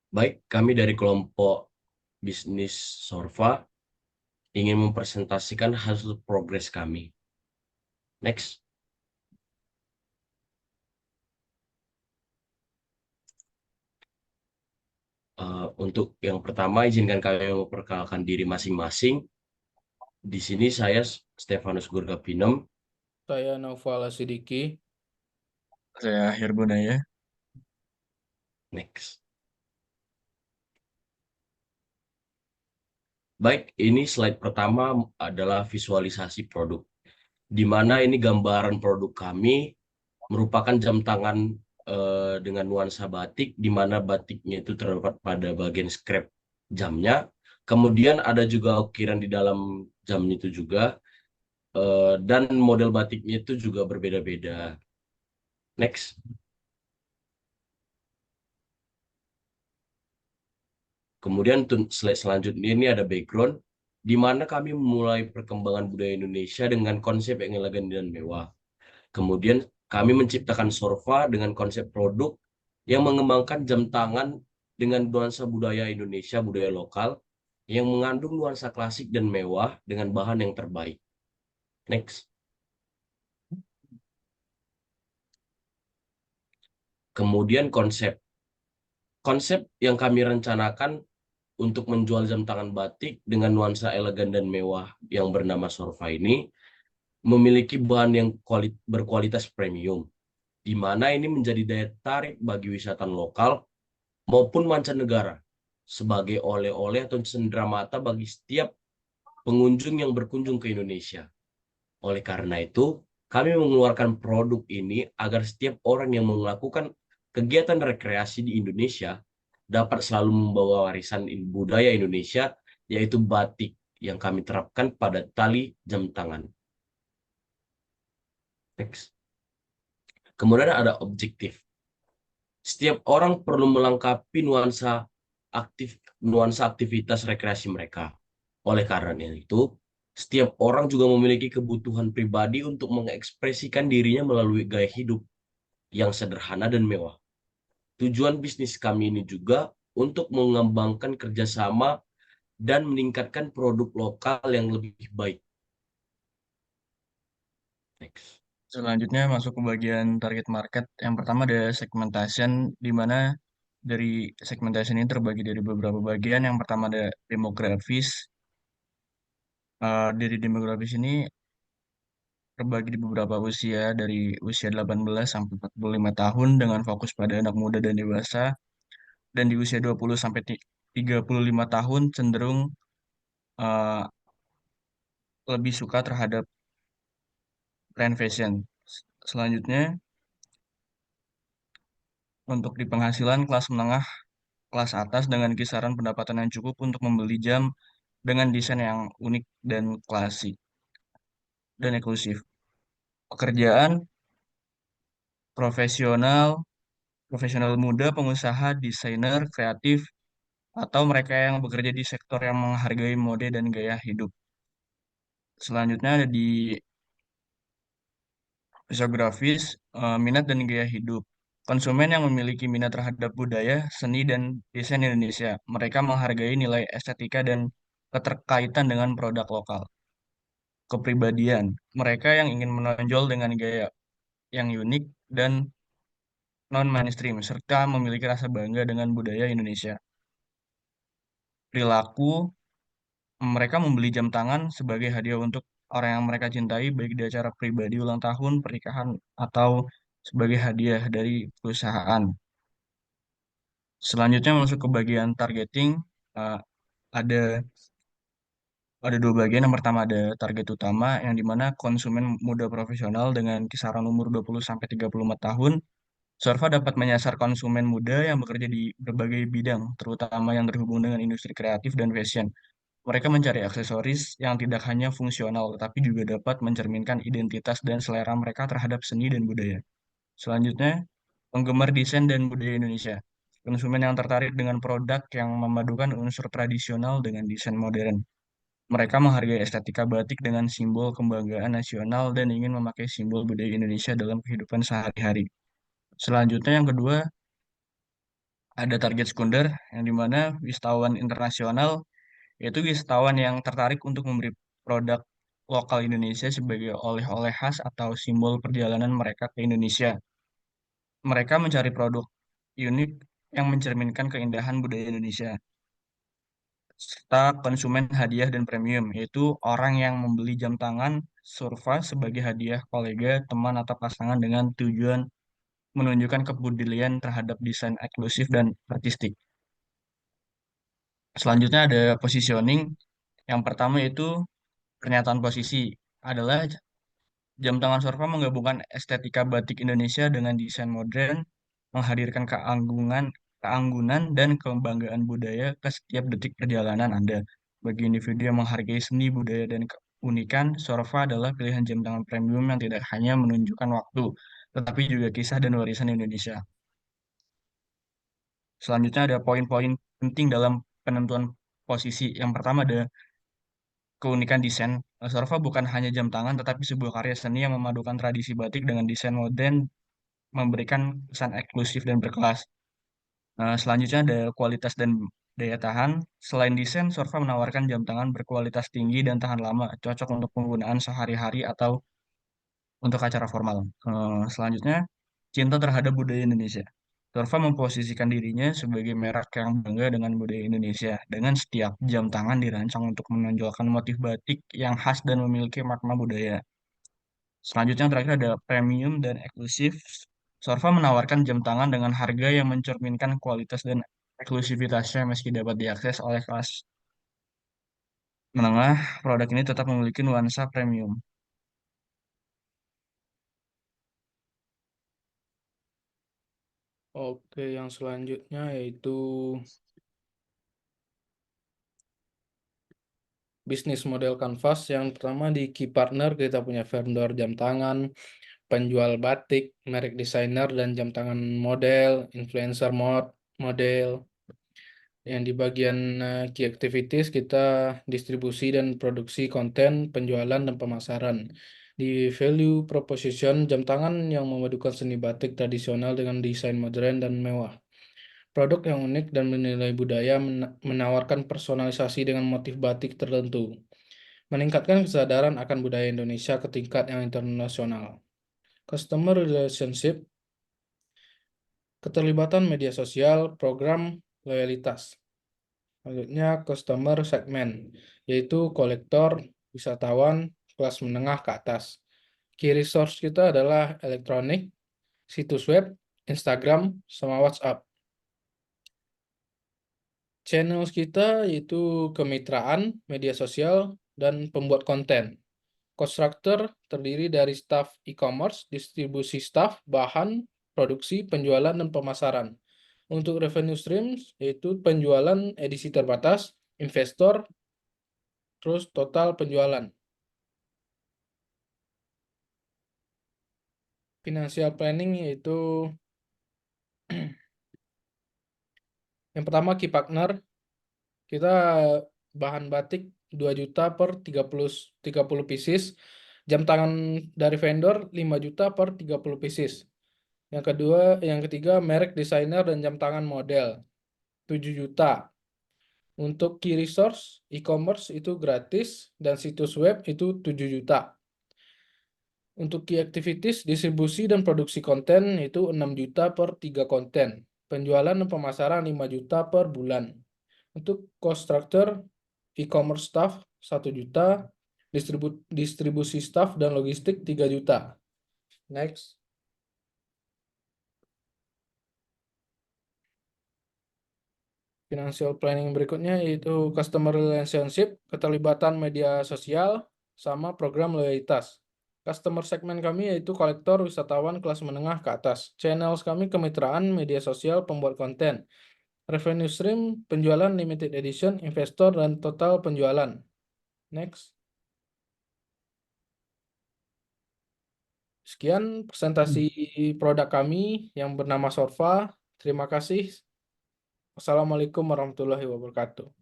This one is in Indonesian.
Baik, kami dari kelompok bisnis Sorva ingin mempresentasikan hasil progres kami. Next. Untuk yang pertama, izinkan kami memperkenalkan diri masing-masing. Di sini saya Stefanus Gurgapinem. Saya Naufal Sidiki. Saya Herbunaya. Next. Baik, ini slide pertama adalah visualisasi produk, di mana ini gambaran produk kami merupakan jam tangan dengan nuansa batik, di mana batiknya itu terdapat pada bagian scrap jamnya. Kemudian ada juga ukiran di dalam jam itu juga, dan model batiknya itu juga berbeda-beda. Next. Kemudian slide selanjutnya ini ada background, di mana kami memulai perkembangan budaya Indonesia dengan konsep yang elegan dan mewah. Kemudian kami menciptakan Sorva dengan konsep produk yang mengembangkan jam tangan dengan nuansa budaya Indonesia, budaya lokal, yang mengandung nuansa klasik dan mewah dengan bahan yang terbaik. Next. Kemudian konsep. Konsep yang kami rencanakan untuk menjual jam tangan batik dengan nuansa elegan dan mewah yang bernama Sorva ini memiliki bahan yang berkualitas premium, di mana ini menjadi daya tarik bagi wisatawan lokal maupun mancanegara sebagai oleh-oleh atau cenderamata bagi setiap pengunjung yang berkunjung ke Indonesia. Oleh karena itu, kami mengeluarkan produk ini agar setiap orang yang melakukan kegiatan rekreasi di Indonesia dapat selalu membawa warisan budaya Indonesia, yaitu batik yang kami terapkan pada tali jam tangan. Next. Kemudian ada objektif. Setiap orang perlu melengkapi nuansa aktivitas rekreasi mereka. Oleh karena itu, setiap orang juga memiliki kebutuhan pribadi untuk mengekspresikan dirinya melalui gaya hidup yang sederhana dan mewah. Tujuan bisnis kami ini juga untuk mengembangkan kerjasama dan meningkatkan produk lokal yang lebih baik. Next. Selanjutnya masuk ke bagian target market. Yang pertama ada segmentation, di mana dari segmentation ini terbagi dari beberapa bagian. Yang pertama ada demografis. Dari demografis ini terbagi di beberapa usia, dari usia 18 sampai 45 tahun dengan fokus pada anak muda dan dewasa. Dan di usia 20 sampai 35 tahun cenderung eh, lebih suka terhadap tren fashion. Selanjutnya, untuk di penghasilan kelas menengah, kelas atas dengan kisaran pendapatan yang cukup untuk membeli jam dengan desain yang unik dan klasik dan eksklusif. Pekerjaan profesional, profesional muda, pengusaha, desainer, kreatif, atau mereka yang bekerja di sektor yang menghargai mode dan gaya hidup. Selanjutnya ada di Fisiografis, minat dan gaya hidup. Konsumen yang memiliki minat terhadap budaya, seni, dan desain Indonesia. Mereka menghargai nilai estetika dan keterkaitan dengan produk lokal. Kepribadian, mereka yang ingin menonjol dengan gaya yang unik dan non-mainstream, serta memiliki rasa bangga dengan budaya Indonesia. Perilaku, mereka membeli jam tangan sebagai hadiah untuk orang yang mereka cintai, baik di acara pribadi, ulang tahun, pernikahan, atau sebagai hadiah dari perusahaan. Selanjutnya masuk ke bagian targeting. Eh, ada ada dua bagian. Yang pertama ada target utama yang dimana konsumen muda profesional dengan kisaran umur 20 sampai 35 tahun. Sorva dapat menyasar konsumen muda yang bekerja di berbagai bidang, terutama yang terhubung dengan industri kreatif dan fashion. Mereka mencari aksesoris yang tidak hanya fungsional, tetapi juga dapat mencerminkan identitas dan selera mereka terhadap seni dan budaya. Selanjutnya, penggemar desain dan budaya Indonesia. Konsumen yang tertarik dengan produk yang memadukan unsur tradisional dengan desain modern. Mereka menghargai estetika batik dengan simbol kebanggaan nasional dan ingin memakai simbol budaya Indonesia dalam kehidupan sehari-hari. Selanjutnya, yang kedua, Ada target sekunder, yang dimana wisatawan internasional yaitu wisatawan yang tertarik untuk memberi produk lokal Indonesia sebagai oleh-oleh khas atau simbol perjalanan mereka ke Indonesia. Mereka mencari produk unik yang mencerminkan keindahan budaya Indonesia. Serta konsumen hadiah dan premium, yaitu orang yang membeli jam tangan Surfa sebagai hadiah kolega, teman, atau pasangan dengan tujuan menunjukkan kepedulian terhadap desain eksklusif dan artistik. Selanjutnya ada positioning. Yang pertama yaitu pernyataan posisi adalah jam tangan Surfa menggabungkan estetika batik Indonesia dengan desain modern, menghadirkan keanggunan dan kebanggaan budaya ke setiap detik perjalanan Anda. Bagi individu yang menghargai seni budaya dan keunikan, Surfa adalah pilihan jam tangan premium yang tidak hanya menunjukkan waktu, tetapi juga kisah dan warisan Indonesia. Selanjutnya ada poin-poin penting dalam penentuan posisi. Yang pertama ada keunikan desain. Surfa bukan hanya jam tangan, tetapi sebuah karya seni yang memadukan tradisi batik dengan desain modern, memberikan kesan eksklusif dan berkelas. Selanjutnya ada kualitas dan daya tahan. Selain desain, Surfa menawarkan jam tangan berkualitas tinggi dan tahan lama, cocok untuk penggunaan sehari-hari atau untuk acara formal. Selanjutnya, cinta terhadap budaya Indonesia. Surfa memposisikan dirinya sebagai merek yang bangga dengan budaya Indonesia, dengan setiap jam tangan dirancang untuk menonjolkan motif batik yang khas dan memiliki makna budaya. Selanjutnya yang terakhir ada premium dan eksklusif. Surfa menawarkan jam tangan dengan harga yang mencerminkan kualitas dan eksklusivitasnya meski dapat diakses oleh kelas menengah, produk ini tetap memiliki nuansa premium. Oke, yang selanjutnya yaitu bisnis model kanvas. Yang pertama di key partner kita punya vendor jam tangan, penjual batik, merek desainer dan jam tangan model, influencer model. Yang di bagian key activities kita distribusi dan produksi konten, penjualan dan pemasaran. Di value proposition jam tangan yang memadukan seni batik tradisional dengan desain modern dan mewah. Produk yang unik dan bernilai budaya menawarkan personalisasi dengan motif batik tertentu. Meningkatkan kesadaran akan budaya Indonesia ke tingkat yang internasional. Customer relationship, keterlibatan media sosial, program loyalitas. Selanjutnya customer segment, yaitu kolektor, wisatawan, kelas menengah ke atas. Key resource kita adalah elektronik, situs web, Instagram, sama WhatsApp. Channel kita yaitu kemitraan, media sosial, dan pembuat konten. Cost structure terdiri dari staff e-commerce, distribusi staff, bahan, produksi, penjualan, dan pemasaran. Untuk revenue streams yaitu penjualan edisi terbatas, investor, terus total penjualan. Financial planning yaitu yang pertama key partner, kita bahan batik 2 juta per 30 pieces, jam tangan dari vendor 5 juta per 30 pieces. Yang ketiga merek desainer dan jam tangan model 7 juta. Untuk key resource e-commerce itu gratis dan situs web itu 7 juta. Untuk key activities, distribusi dan produksi konten itu 6 juta per 3 konten. Penjualan dan pemasaran 5 juta per bulan. Untuk cost structure, e-commerce staff 1 juta, distribusi staff dan logistik 3 juta. Next. Financial planning berikutnya yaitu customer relationship, keterlibatan media sosial, sama program loyalitas. Customer segmen kami yaitu kolektor, wisatawan, kelas menengah ke atas. Channels kami kemitraan, media sosial, pembuat konten. Revenue stream, penjualan limited edition, investor, dan total penjualan. Next. Sekian presentasi produk kami yang bernama Surfa. Terima kasih. Wassalamualaikum warahmatullahi wabarakatuh.